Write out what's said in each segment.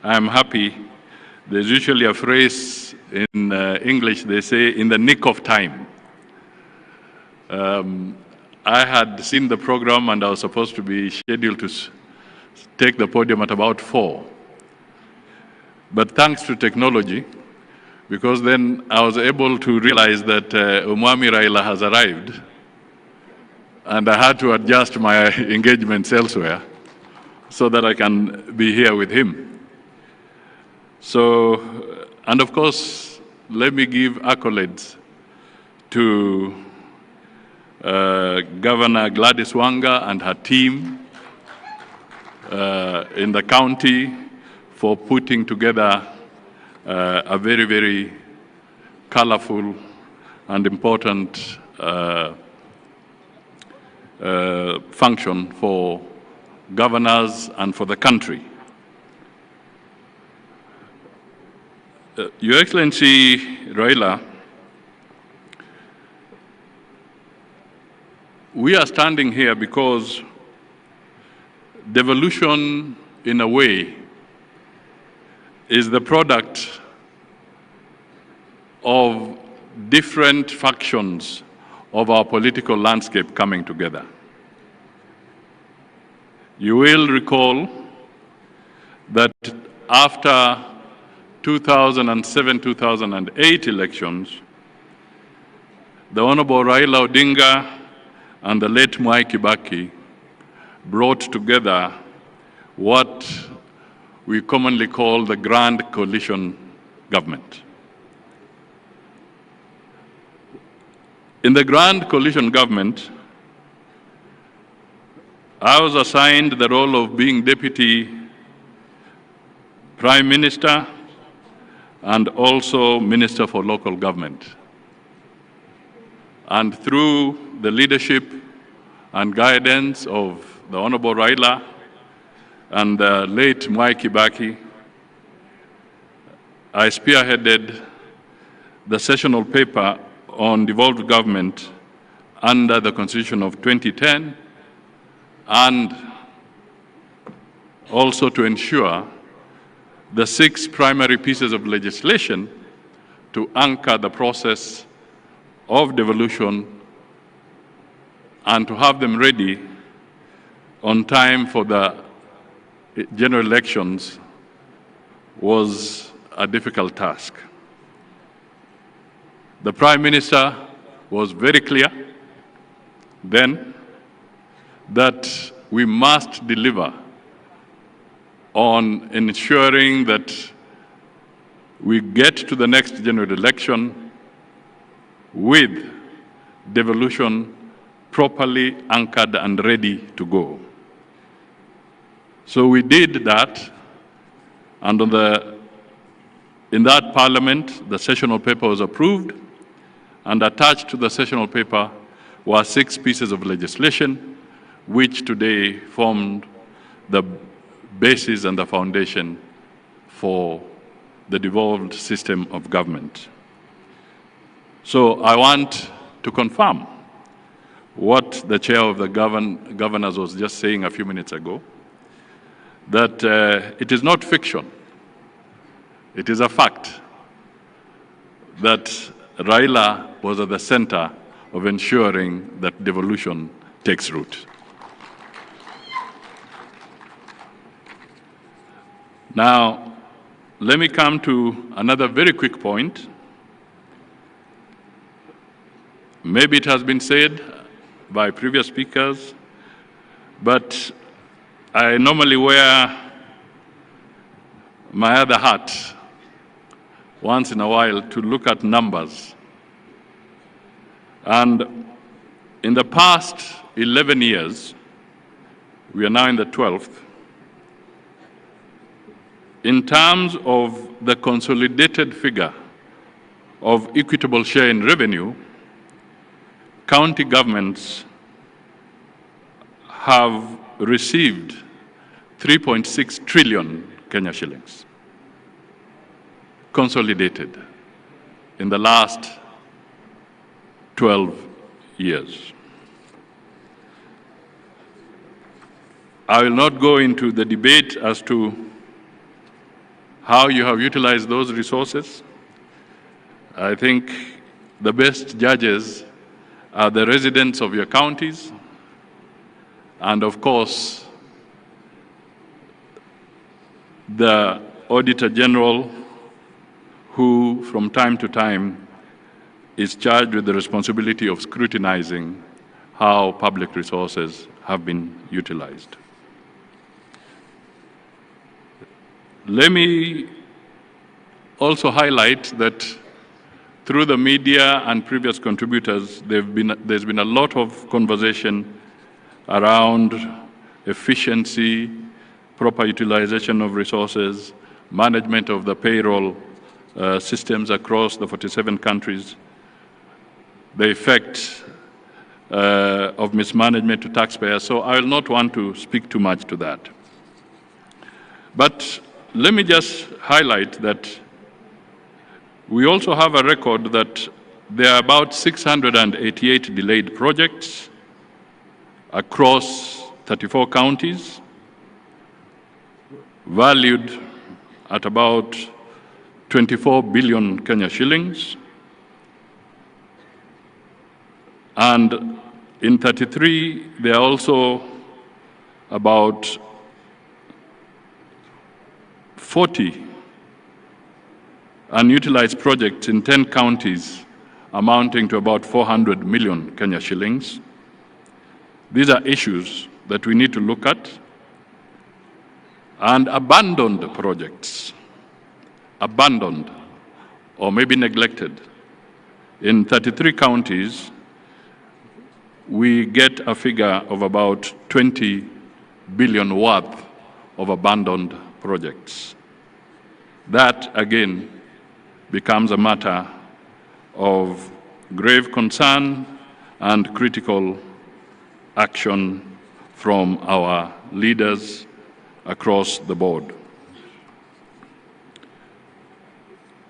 I'm happy. There's usually a phrase in English, they say, in the nick of time. I had seen the program and I was supposed to be scheduled to take the podium at about 4. But thanks to technology, because then I was able to realize that Umwami Raila has arrived, and I had to adjust my engagements elsewhere so that I can be here with him. So, and of course, let me give accolades to Governor Gladys Wanga and her team in the county for putting together a very, very colorful and important function for governors and for the country. Your Excellency Raila, we are standing here because devolution, in a way, is the product of different factions of our political landscape coming together. You will recall that after 2007-2008 elections, the Honorable Raila Odinga and the late Mwai Kibaki brought together what we commonly call the Grand Coalition Government. In the Grand Coalition Government, I was assigned the role of being Deputy Prime Minister and also Minister for Local Government. And through the leadership and guidance of the Honorable Raila and the late Mwai Kibaki, I spearheaded the sessional paper on devolved government under the Constitution of 2010, and also to ensure the 6 primary pieces of legislation to anchor the process of devolution and to have them ready on time for the general elections was a difficult task. The Prime Minister was very clear then that we must deliver on ensuring that we get to the next general election with devolution properly anchored and ready to go. So we did that, and in that parliament, the sessional paper was approved, and attached to the sessional paper were 6 pieces of legislation, which today formed the basis and the foundation for the devolved system of government. So I want to confirm what the chair of the governors was just saying a few minutes ago, that it is not fiction, it is a fact that Raila was at the center of ensuring that devolution takes root. Now, let me come to another very quick point. Maybe it has been said by previous speakers, but I normally wear my other hat once in a while to look at numbers. And in the past 11 years, we are now in the 12th, in terms of the consolidated figure of equitable share in revenue, county governments have received 3.6 trillion Kenya shillings, consolidated in the last 12 years. I will not go into the debate as to how you have utilized those resources. I think the best judges are the residents of your counties, and of course, the Auditor General, who from time to time is charged with the responsibility of scrutinizing how public resources have been utilized. Let me also highlight that through the media and previous contributors, there's been a lot of conversation around efficiency, proper utilization of resources, management of the payroll systems across the 47 countries, the effect of mismanagement to taxpayers. So I will not want to speak too much to that. But let me just highlight that we also have a record that there are about 688 delayed projects across 34 counties, valued at about 24 billion Kenya shillings. And in 33, there are also about 40 unutilized projects in 10 counties amounting to about 400 million Kenya shillings. These are issues that we need to look at. And abandoned projects, abandoned or maybe neglected. In 33 counties, we get a figure of about 20 billion worth of abandoned projects. That, again, becomes a matter of grave concern and critical action from our leaders across the board.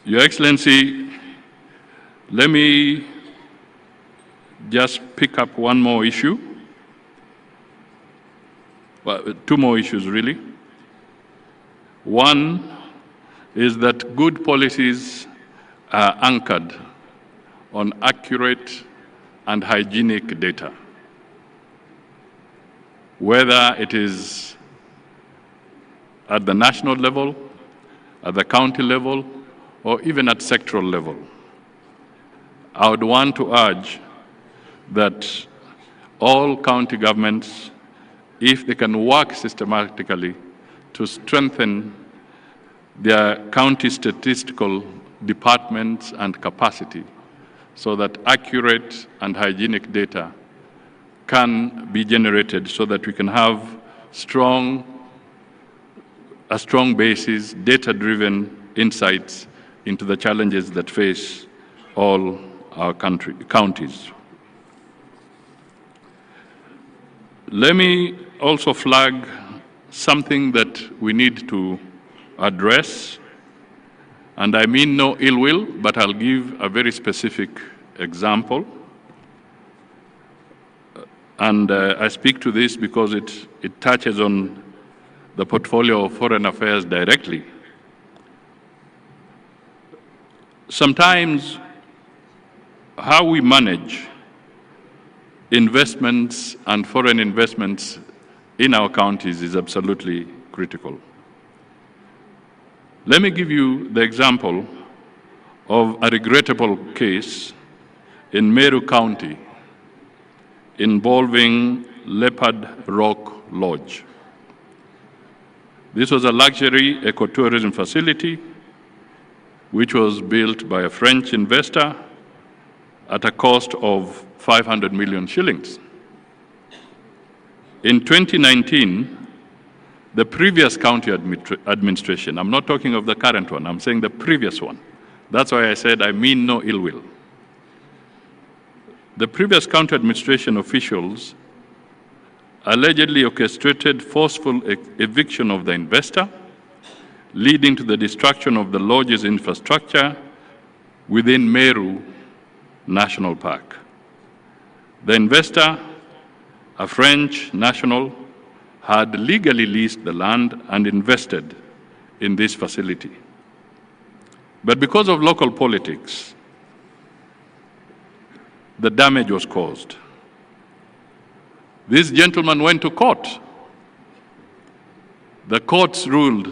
Your Excellency, let me just pick up one more issue. Well, two more issues, really. One is that good policies are anchored on accurate and hygienic data, whether it is at the national level, at the county level, or even at sectoral level. I would want to urge that all county governments, if they can work systematically to strengthen their county statistical departments and capacity so that accurate and hygienic data can be generated so that we can have a strong basis, data-driven insights into the challenges that face all our counties. Let me also flag something that we need to address, and I mean no ill will, but I'll give a very specific example. And I speak to this because it touches on the portfolio of foreign affairs directly. Sometimes how we manage investments and foreign investments in our counties is absolutely critical. Let me give you the example of a regrettable case in Meru County involving Leopard Rock Lodge. This was a luxury ecotourism facility which was built by a French investor at a cost of 500 million shillings. In 2019, the previous county administration, I'm not talking of the current one, I'm saying the previous one. That's why I said I mean no ill will. The previous county administration officials allegedly orchestrated forceful eviction of the investor, leading to the destruction of the lodge's infrastructure within Meru National Park. The investor, a French national, had legally leased the land and invested in this facility. But because of local politics, the damage was caused. This gentleman went to court. The courts ruled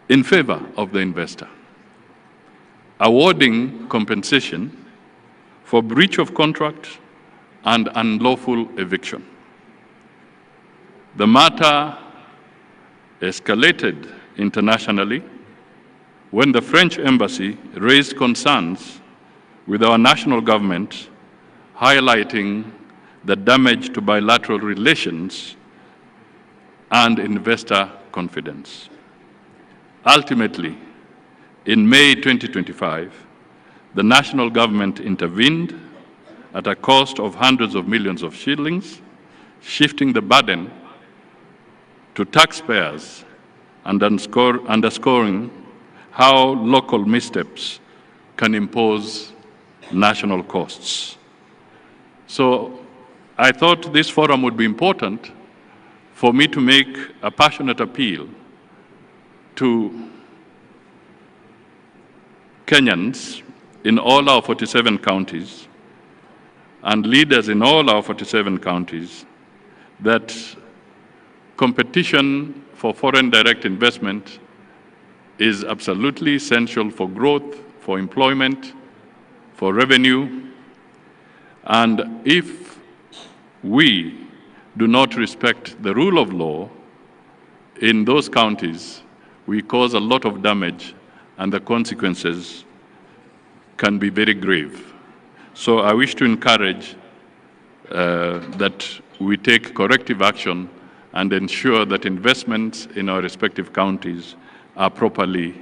in favor of the investor, awarding compensation for breach of contract and unlawful eviction. The matter escalated internationally when the French embassy raised concerns with our national government, highlighting the damage to bilateral relations and investor confidence. Ultimately, in May 2025, the national government intervened at a cost of hundreds of millions of shillings, shifting the burden to taxpayers and underscoring how local missteps can impose national costs. So I thought this forum would be important for me to make a passionate appeal to Kenyans in all our 47 counties and leaders in all our 47 counties that competition for foreign direct investment is absolutely essential for growth, for employment, for revenue. And if we do not respect the rule of law in those counties, we cause a lot of damage and the consequences can be very grave. So I wish to encourage that we take corrective action and ensure that investments in our respective counties are properly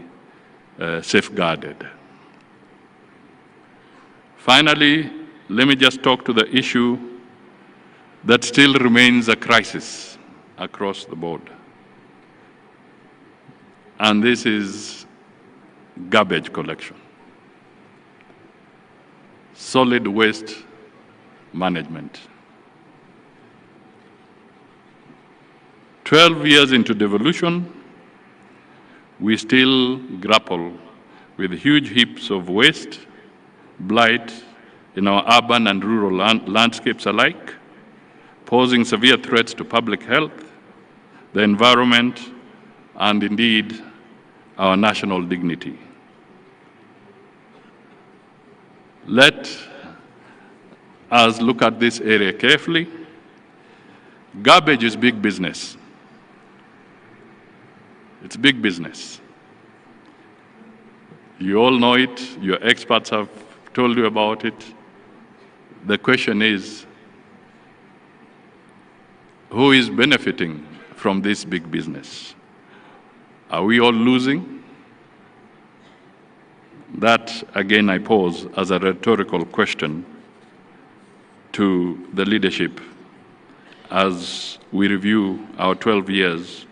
safeguarded. Finally, let me just talk to the issue that still remains a crisis across the board. And this is garbage collection, solid waste management. 12 years into devolution, we still grapple with huge heaps of waste, blight in our urban and rural landscapes alike, posing severe threats to public health, the environment, and indeed our national dignity. Let us look at this area carefully. Garbage is big business. It's big business. You all know it, your experts have told you about it. The question is, who is benefiting from this big business? Are we all losing? That, again, I pose as a rhetorical question to the leadership as we review our 12 years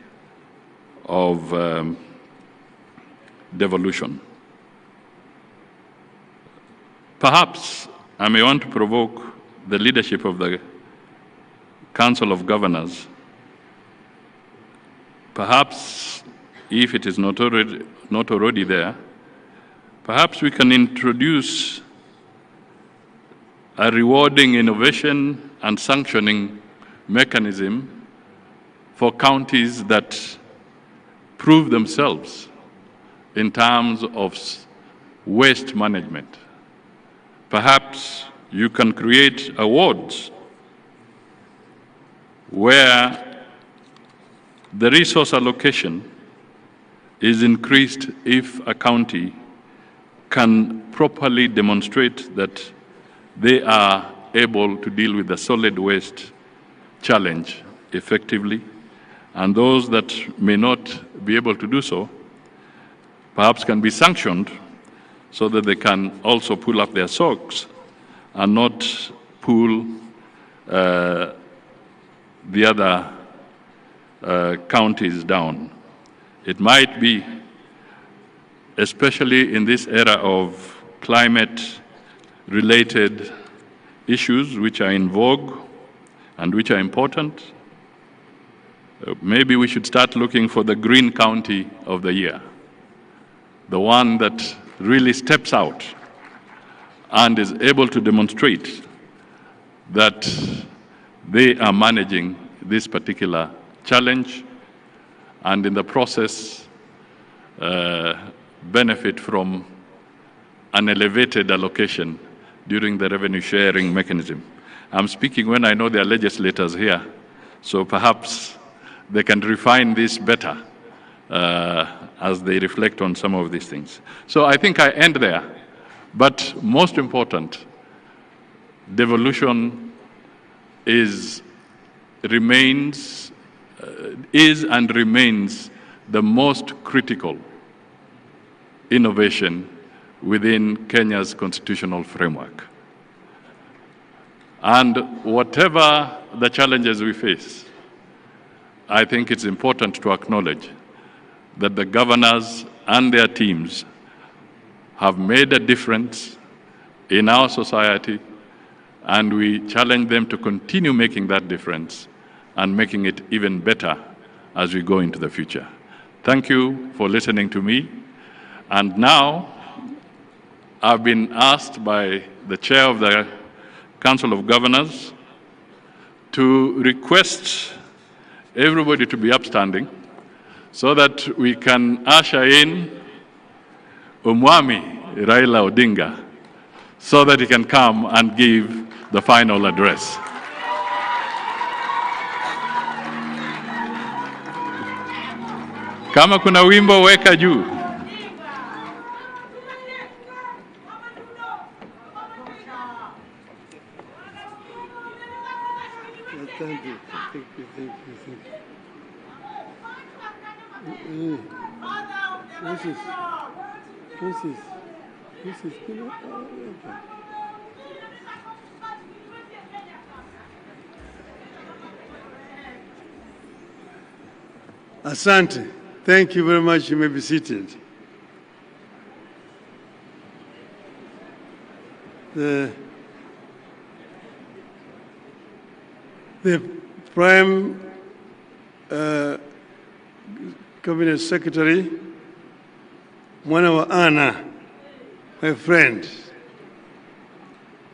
of devolution. Perhaps I may want to provoke the leadership of the Council of Governors. Perhaps, if it is not already there, perhaps we can introduce a rewarding innovation and sanctioning mechanism for counties that prove themselves in terms of waste management. Perhaps you can create awards where the resource allocation is increased if a county can properly demonstrate that they are able to deal with the solid waste challenge effectively, and those that may not be able to do so perhaps can be sanctioned so that they can also pull up their socks and not pull the other counties down. It might be, especially in this era of climate-related issues which are in vogue and which are important, maybe we should start looking for the green county of the year, the one that really steps out and is able to demonstrate that they are managing this particular challenge and in the process benefit from an elevated allocation during the revenue sharing mechanism. I'm speaking when I know there are legislators here, so perhaps they can refine this better as they reflect on some of these things. So I think I end there, but most important, devolution is and remains the most critical innovation within Kenya's constitutional framework. And whatever the challenges we face, I think it's important to acknowledge that the governors and their teams have made a difference in our society, and we challenge them to continue making that difference and making it even better as we go into the future. Thank you for listening to me. And now, I've been asked by the chair of the Council of Governors to request everybody to be upstanding so that we can usher in Umwami Raila Odinga so that he can come and give the final address. Kama kuna wimbo weka juu. Thank you. Asante. Thank you very much. You may be seated. The Prime Cabinet Secretary, Mwana wa Ana, my friend,